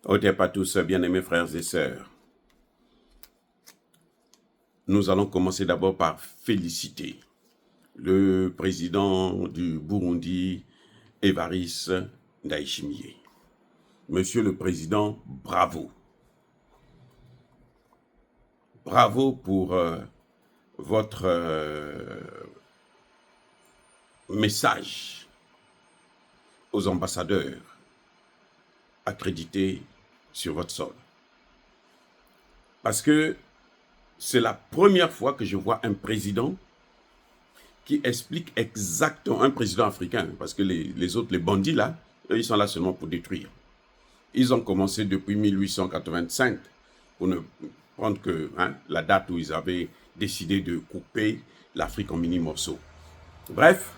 Otep à tous, bien-aimés frères et sœurs. Nous allons commencer d'abord par féliciter le président du Burundi, Évariste Ndayishimiye. Monsieur le Président, bravo. Bravo pour votre message aux ambassadeurs accrédités sur votre sol. Parce que c'est la première fois que je vois un président qui explique exactement, un président africain, parce que les autres, les bandits là, eux, ils sont là seulement pour détruire. Ils ont commencé depuis 1885, pour ne prendre que la date où ils avaient décidé de couper l'Afrique en mini-morceaux. Bref,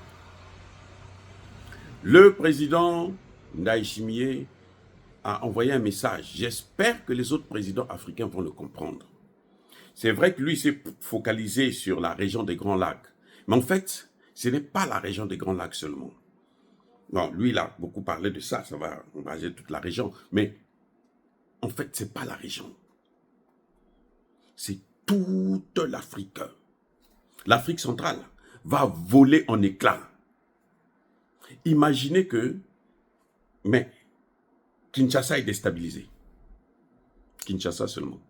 le président Ndayishimiye a envoyé un message. J'espère que les autres présidents africains vont le comprendre. C'est vrai que lui s'est focalisé sur la région des Grands Lacs. Mais en fait, ce n'est pas la région des Grands Lacs seulement. Bon, lui, il a beaucoup parlé de ça, ça va engager toute la région. Mais en fait, ce n'est pas la région. C'est toute l'Afrique. L'Afrique centrale va voler en éclats. Imaginez que, mais Kinshasa est déstabilisé. Kinshasa seulement.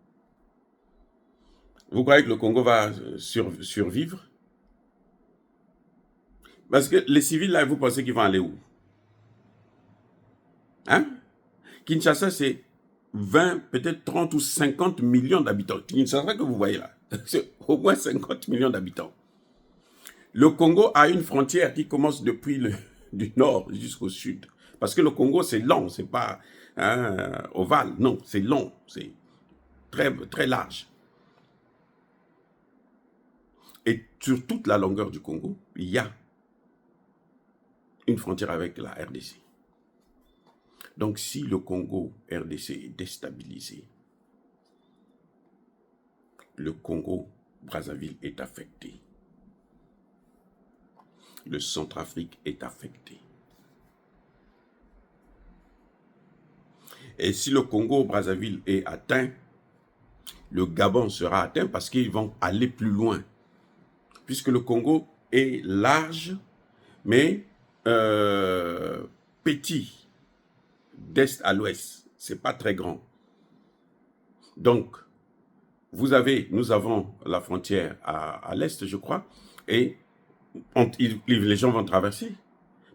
Vous croyez que le Congo va survivre? Parce que les civils, là, vous pensez qu'ils vont aller où? Hein? Kinshasa, c'est 20, peut-être 30 ou 50 millions d'habitants. Kinshasa que vous voyez là, c'est au moins 50 millions d'habitants. Le Congo a une frontière qui commence depuis du nord jusqu'au sud. Parce que le Congo, c'est long, c'est pas ovale. Non, c'est long, c'est très, très large. Et sur toute la longueur du Congo, il y a une frontière avec la RDC. Donc, si le Congo-RDC est déstabilisé, le Congo-Brazzaville est affecté. Le Centrafrique est affecté. Et si le Congo-Brazzaville est atteint, le Gabon sera atteint parce qu'ils vont aller plus loin. Puisque le Congo est large, mais petit, d'est à l'ouest. Ce n'est pas très grand. Donc, nous avons la frontière à l'est, je crois, et les gens vont traverser.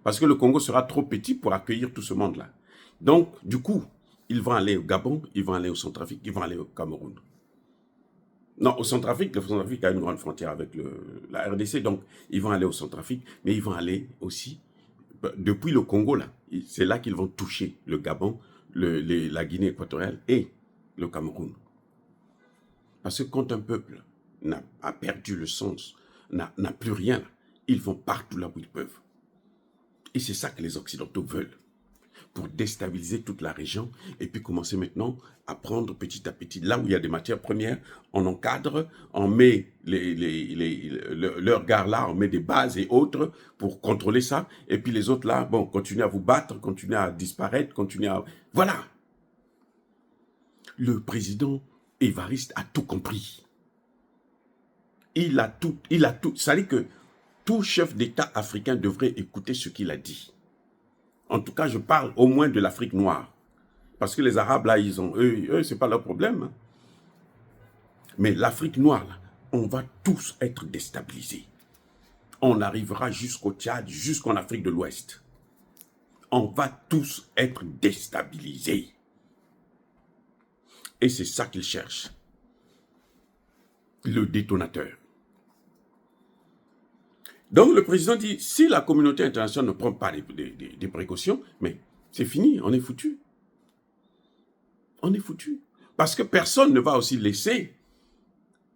Parce que le Congo sera trop petit pour accueillir tout ce monde-là. Donc, du coup, ils vont aller au Gabon, ils vont aller au Centrafrique, ils vont aller au Cameroun. Non, au Centrafrique, le Centrafrique a une grande frontière avec la RDC, donc ils vont aller au Centrafrique, mais ils vont aller aussi, depuis le Congo, là, c'est là qu'ils vont toucher le Gabon, la Guinée équatoriale et le Cameroun. Parce que quand un peuple a perdu le sens, n'a plus rien, là, ils vont partout là où ils peuvent. Et c'est ça que les Occidentaux veulent, pour déstabiliser toute la région et puis commencer maintenant à prendre petit à petit, là où il y a des matières premières, on encadre, on met leurs gars là, on met des bases et autres pour contrôler ça, et puis les autres là, bon, continuez à vous battre, continuez à disparaître, continuez à... Voilà. Le président Évariste a tout compris. Il a tout. Ça veut dire que tout chef d'État africain devrait écouter ce qu'il a dit. En tout cas, je parle au moins de l'Afrique noire. Parce que les Arabes, là, eux c'est pas leur problème. Hein. Mais l'Afrique noire, là, on va tous être déstabilisés. On arrivera jusqu'au Tchad, jusqu'en Afrique de l'Ouest. On va tous être déstabilisés. Et c'est ça qu'ils cherchent. Le détonateur. Donc le président dit, si la communauté internationale ne prend pas des précautions, mais c'est fini, on est foutu. On est foutu. Parce que personne ne va aussi laisser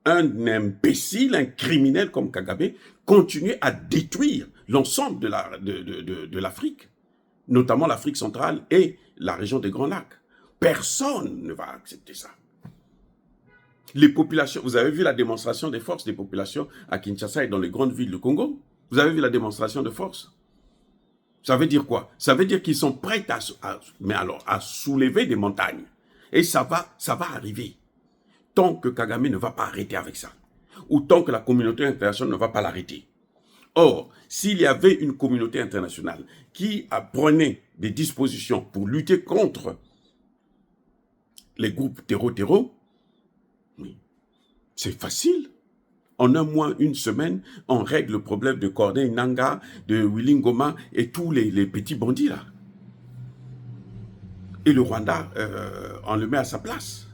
un imbécile, un criminel comme Kagame, continuer à détruire l'ensemble de l'Afrique, notamment l'Afrique centrale et la région des Grands Lacs. Personne ne va accepter ça. Les populations, vous avez vu la démonstration des forces des populations à Kinshasa et dans les grandes villes du Congo? Vous avez vu la démonstration de force? Ça veut dire quoi? Ça veut dire qu'ils sont prêts à soulever des montagnes. Et ça va arriver. Tant que Kagame ne va pas arrêter avec ça. Ou tant que la communauté internationale ne va pas l'arrêter. Or, s'il y avait une communauté internationale qui prenait des dispositions pour lutter contre les groupes terreau, oui, c'est facile. En un mois, une semaine, on règle le problème de Corneille Nangaa, de Willy Ngoma et tous les petits bandits là. Et le Rwanda, on le met à sa place.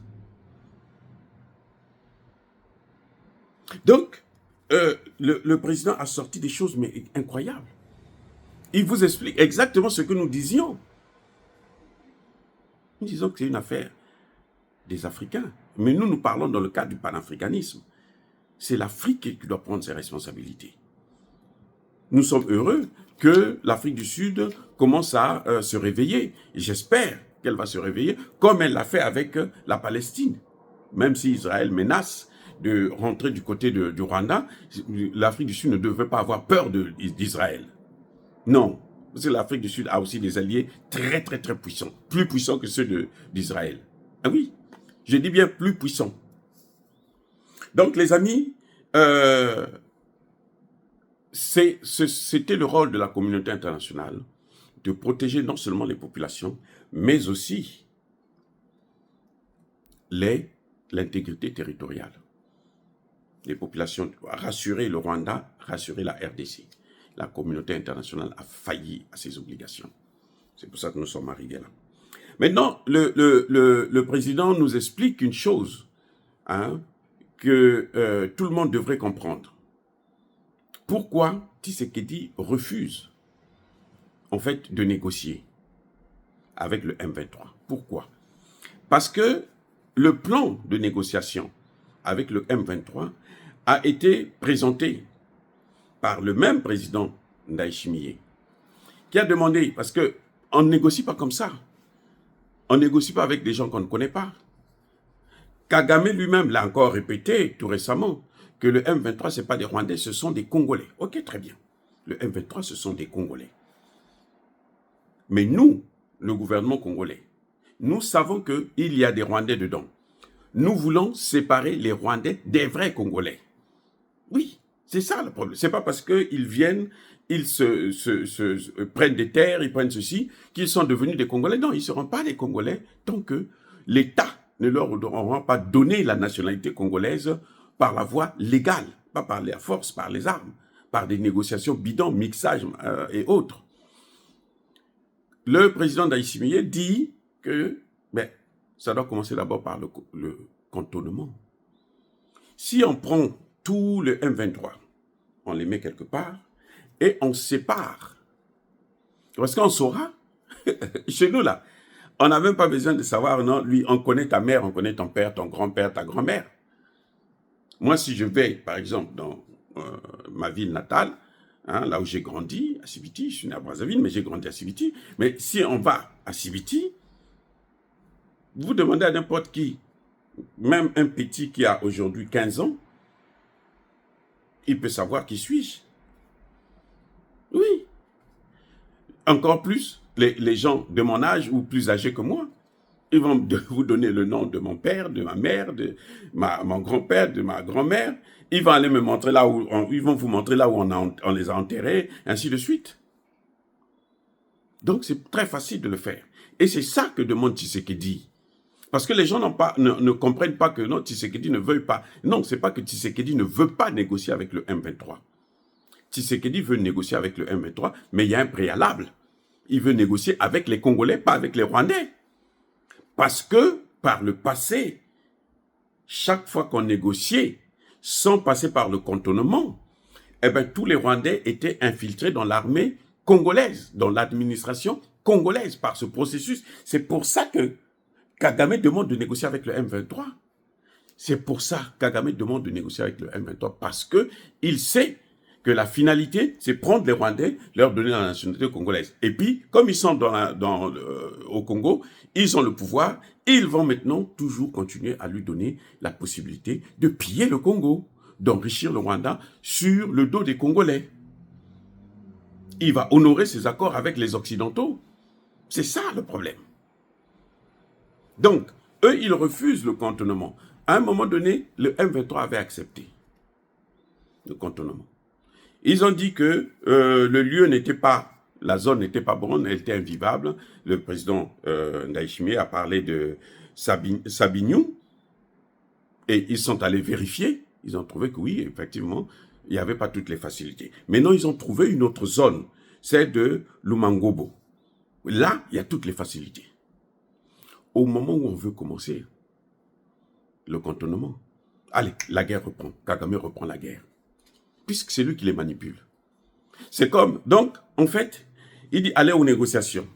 Donc, le président a sorti des choses mais incroyables. Il vous explique exactement ce que nous disions. Nous disons que c'est une affaire des Africains. Mais nous parlons dans le cadre du panafricanisme. C'est l'Afrique qui doit prendre ses responsabilités. Nous sommes heureux que l'Afrique du Sud commence à se réveiller. J'espère qu'elle va se réveiller comme elle l'a fait avec la Palestine. Même si Israël menace de rentrer du côté du Rwanda, l'Afrique du Sud ne devait pas avoir peur d'Israël. Non, parce que l'Afrique du Sud a aussi des alliés très, très, très puissants. Plus puissants que ceux d'Israël. Ah oui, je dis bien plus puissants. Donc, les amis, c'était le rôle de la communauté internationale de protéger non seulement les populations, mais aussi l'intégrité territoriale. Les populations, rassurer le Rwanda, rassurer la RDC. La communauté internationale a failli à ses obligations. C'est pour ça que nous sommes arrivés là. Maintenant, le président nous explique une chose que tout le monde devrait comprendre. Pourquoi Tshisekedi refuse en fait de négocier avec le M23? Pourquoi? Parce que le plan de négociation avec le M23 a été présenté par le même président Ndayishimiye, qui a demandé, parce qu'on ne négocie pas comme ça, on ne négocie pas avec des gens qu'on ne connaît pas. Kagame lui-même l'a encore répété tout récemment, que le M23, ce n'est pas des Rwandais, ce sont des Congolais. Ok, très bien. Le M23, ce sont des Congolais. Mais nous, le gouvernement congolais, nous savons qu'il y a des Rwandais dedans. Nous voulons séparer les Rwandais des vrais Congolais. Oui, c'est ça le problème. Ce n'est pas parce qu'ils viennent, ils prennent des terres, ils prennent ceci, qu'ils sont devenus des Congolais. Non, ils ne seront pas des Congolais tant que l'État ne leur aura pas donné la nationalité congolaise par la voie légale, pas par la force, par les armes, par des négociations bidons, mixage et autres. Le président Ndayishimiye dit que ça doit commencer d'abord par le cantonnement. Si on prend tout le M23, on les met quelque part et on sépare. Parce qu'on saura, chez nous là, on n'a même pas besoin de savoir, non, lui, on connaît ta mère, on connaît ton père, ton grand-père, ta grand-mère. Moi, si je vais, par exemple, dans ma ville natale, là où j'ai grandi, à Sibiti, je suis né à Brazzaville, mais j'ai grandi à Sibiti. Mais si on va à Sibiti, vous demandez à n'importe qui, même un petit qui a aujourd'hui 15 ans, il peut savoir qui suis-je. Oui. Encore plus, les gens de mon âge ou plus âgés que moi, ils vont vous donner le nom de mon père, de ma mère, de mon grand-père, de ma grand-mère. Ils vont aller me montrer là où ils vont vous montrer là où on les a enterrés, ainsi de suite. Donc c'est très facile de le faire. Et c'est ça que demande Tshisekedi. Parce que les gens ne comprennent pas que non, Tshisekedi ne veut pas. Non, c'est pas que Tshisekedi ne veut pas négocier avec le M23. Tshisekedi veut négocier avec le M23, mais il y a un préalable. Il veut négocier avec les Congolais, pas avec les Rwandais. Parce que, par le passé, chaque fois qu'on négociait, sans passer par le cantonnement, tous les Rwandais étaient infiltrés dans l'armée congolaise, dans l'administration congolaise, par ce processus. C'est pour ça que Kagame demande de négocier avec le M23. C'est pour ça que Kagame demande de négocier avec le M23, parce qu'il sait que la finalité, c'est prendre les Rwandais, leur donner la nationalité congolaise. Et puis, comme ils sont au Congo, ils ont le pouvoir, ils vont maintenant toujours continuer à lui donner la possibilité de piller le Congo, d'enrichir le Rwanda sur le dos des Congolais. Il va honorer ses accords avec les Occidentaux. C'est ça le problème. Donc, Eux, ils refusent le cantonnement. À un moment donné, le M23 avait accepté le cantonnement. Ils ont dit que le lieu n'était pas, la zone n'était pas bonne, elle était invivable. Le président Ndayishimiye a parlé de Sabignou et ils sont allés vérifier. Ils ont trouvé que oui, effectivement, il n'y avait pas toutes les facilités. Maintenant, ils ont trouvé une autre zone, celle de Lumangobo. Là, il y a toutes les facilités. Au moment où on veut commencer le cantonnement, allez, la guerre reprend. Kagame reprend la guerre. Puisque c'est lui qui les manipule. C'est comme, donc, en fait, il dit allez aux négociations.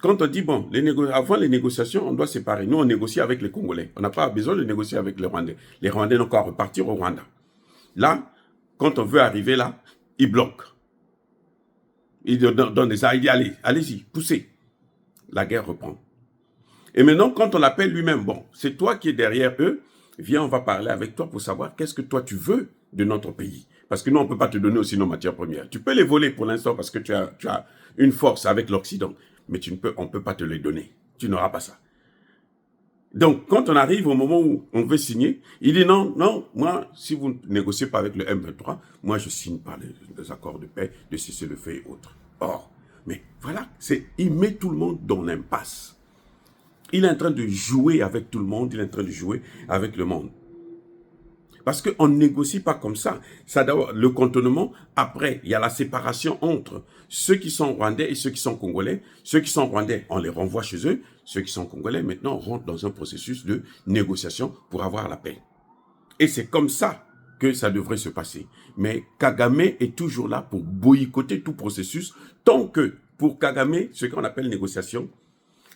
Quand on dit, bon, avant les négociations, on doit séparer. Nous, on négocie avec les Congolais. On n'a pas besoin de négocier avec les Rwandais. Les Rwandais n'ont qu'à repartir au Rwanda. Là, quand on veut arriver là, ils bloquent. Ils donnent des armes, il dit, allez, allez-y, poussez. La guerre reprend. Et maintenant, quand on l'appelle lui-même, bon, c'est toi qui es derrière eux, viens, on va parler avec toi pour savoir qu'est-ce que toi tu veux de notre pays. Parce que nous, on ne peut pas te donner aussi nos matières premières. Tu peux les voler pour l'instant parce que tu as une force avec l'Occident, mais on ne peut pas te les donner. Tu n'auras pas ça. Donc, quand on arrive au moment où on veut signer, il dit non, non, moi, si vous ne négociez pas avec le M23, moi, je signe pas les accords de paix, de cessez-le-feu et autres. Or, mais voilà, il met tout le monde dans l'impasse. Il est en train de jouer avec tout le monde, il est en train de jouer avec le monde. Parce qu'on ne négocie pas comme ça. Ça d'abord, le cantonnement, après, il y a la séparation entre ceux qui sont rwandais et ceux qui sont congolais. Ceux qui sont rwandais, on les renvoie chez eux. Ceux qui sont congolais, maintenant, rentrent dans un processus de négociation pour avoir la paix. Et c'est comme ça que ça devrait se passer. Mais Kagame est toujours là pour boycotter tout processus, tant que, pour Kagame, ce qu'on appelle négociation,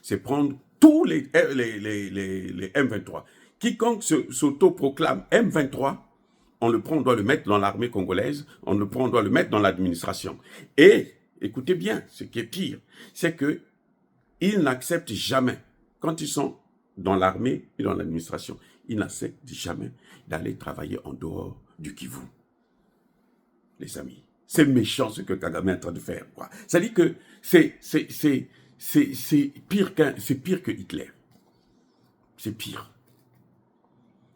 c'est prendre tous les M23. Quiconque s'auto-proclame M23, on le prend, on doit le mettre dans l'armée congolaise, on le prend, on doit le mettre dans l'administration. Et, écoutez bien, ce qui est pire, c'est qu'ils n'acceptent jamais, quand ils sont dans l'armée et dans l'administration, ils n'acceptent jamais d'aller travailler en dehors du Kivu. Les amis, c'est méchant ce que Kagame est en train de faire. C'est-à-dire que c'est pire que Hitler. C'est pire.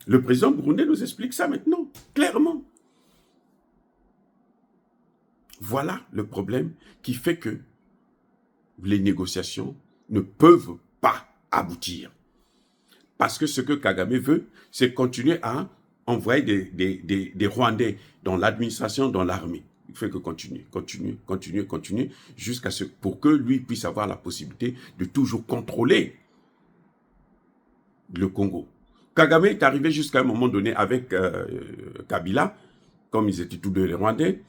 Le président burundais nous explique ça maintenant, clairement. Voilà le problème qui fait que les négociations ne peuvent pas aboutir. Parce que ce que Kagame veut, c'est continuer à envoyer des Rwandais dans l'administration, dans l'armée. Il fait que continuer, jusqu'à ce pour que lui puisse avoir la possibilité de toujours contrôler le Congo. Kagame est arrivé jusqu'à un moment donné avec Kabila, comme ils étaient tous deux les Rwandais,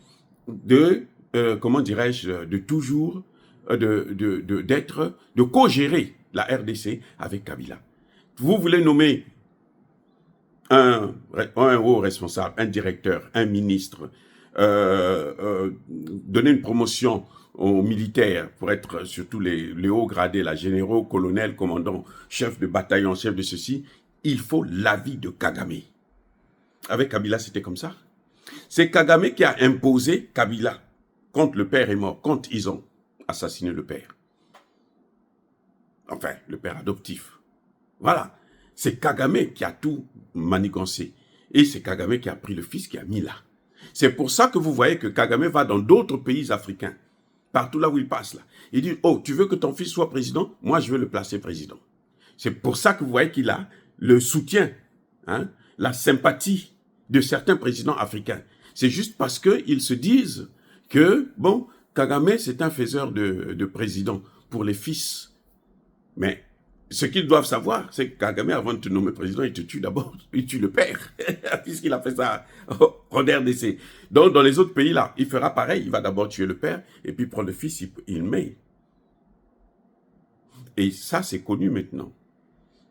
comment dirais-je, de toujours, de co-gérer la RDC avec Kabila. Vous voulez nommer un haut responsable, un directeur, un ministre, donner une promotion aux militaires pour être surtout les hauts gradés, la généraux, colonels, commandants, chefs de bataillon, chefs de ceci, il faut l'avis de Kagame. Avec Kabila, c'était comme ça. C'est Kagame qui a imposé Kabila quand le père est mort, quand ils ont assassiné le père. Enfin, le père adoptif. Voilà. C'est Kagame qui a tout manigancé. Et c'est Kagame qui a pris le fils qui a mis là. C'est pour ça que vous voyez que Kagame va dans d'autres pays africains. Partout là où il passe là. Il dit, oh, tu veux que ton fils soit président? Moi, je veux le placer président. C'est pour ça que vous voyez qu'il a le soutien, hein, la sympathie de certains présidents africains. C'est juste parce qu'ils se disent que, bon, Kagame, c'est un faiseur de président pour les fils. Mais ce qu'ils doivent savoir, c'est que Kagame, avant de te nommer président, il te tue d'abord, il tue le père, puisqu'il a fait ça en RDC. Donc, dans les autres pays, là, il fera pareil. Il va d'abord tuer le père, et puis prendre le fils, il met. Et ça, c'est connu maintenant.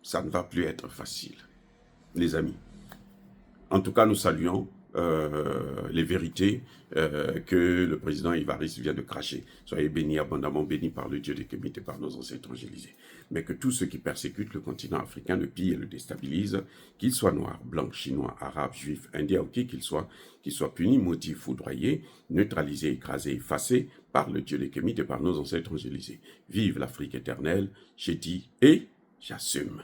Ça ne va plus être facile, les amis. En tout cas, nous saluons les vérités que le président Évariste vient de cracher. Soyez bénis, abondamment bénis par le Dieu des Kémites et par nos ancêtres évangélisés. Mais que tous ceux qui persécutent le continent africain le pillent et le déstabilisent, qu'ils soient noirs, blancs, chinois, arabes, juifs, indiens ou qui qu'ils soient punis, maudits, foudroyés, neutralisés, écrasés, effacés par le Dieu des Kémites et par nos ancêtres évangélisés. Vive l'Afrique éternelle, j'ai dit et j'assume.